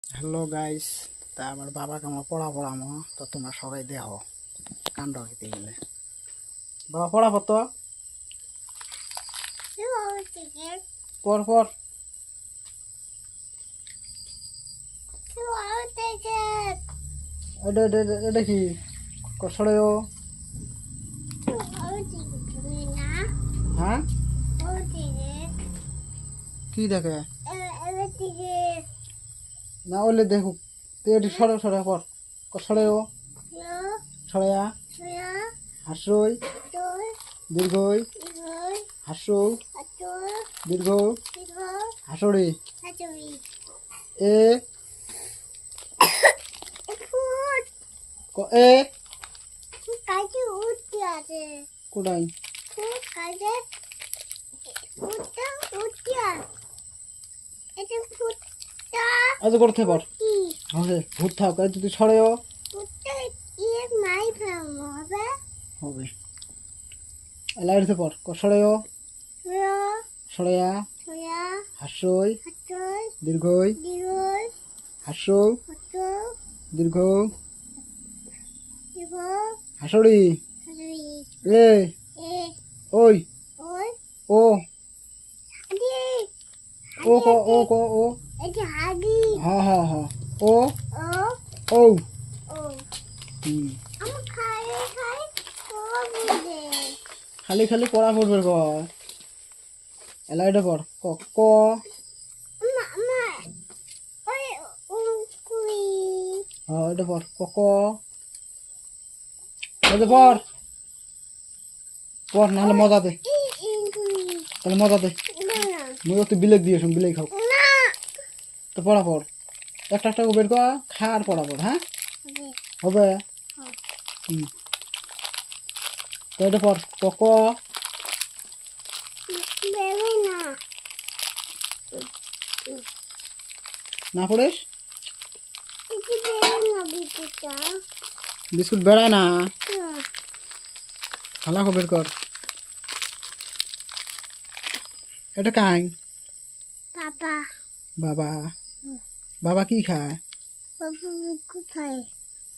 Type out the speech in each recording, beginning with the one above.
Hello guys, তা আমার বাবাকে আমার পড়ামো তো তোমরা সবাই দেখো কাণ্ড খেতে গেলে। বাবা পড়াবো তো পর পর এটা কি সরেও। হ্যাঁ কি দেখে না ওলে দেখুক তুই এটি সরে সরে পর সরেও সরেয়া হাসরই দীর্ঘই হাসু দীর্ঘ হাসড়ি এ এ কোটাই আজ করতে পার হবে ভূত থাক যদি সরেও হবে লাইটতে পর সরেও সরেয়া হাসই দীর্ঘই হাসু দীর্ঘ হাসড়ি এ ওই ও ও ক ও ক ও হ্যাঁ হ্যাঁ হ্যাঁ ও ও খালি খালি পড়া পড়বে ক এলাইটা পড় ক ক হ্যাঁ এটা পড় ক ক এটা পড় পড় নাহলে মজা দে তাহলে মজা দে মজা তুই বিলেক দিয়ে শুন বিলেক খাও তো পড়া পড় একটা একটা বের কর খা আর পড়া পড় হ্যাঁ হবে তো এটা পড় ক ক না পড়িস বিস্কুট বেড়ায় না খালা বের কর এটা কাই বাবা বাবা কি খায়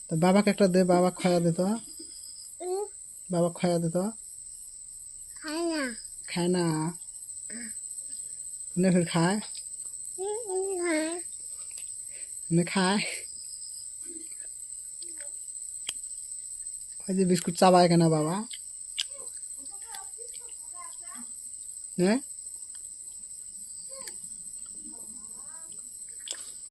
তো বাবাকে একটা দে বাবা খায়া দে তো বাবা খায়া দে তো খায় না फिर खाए खाए बिस्कुट चाबाए ना बाबा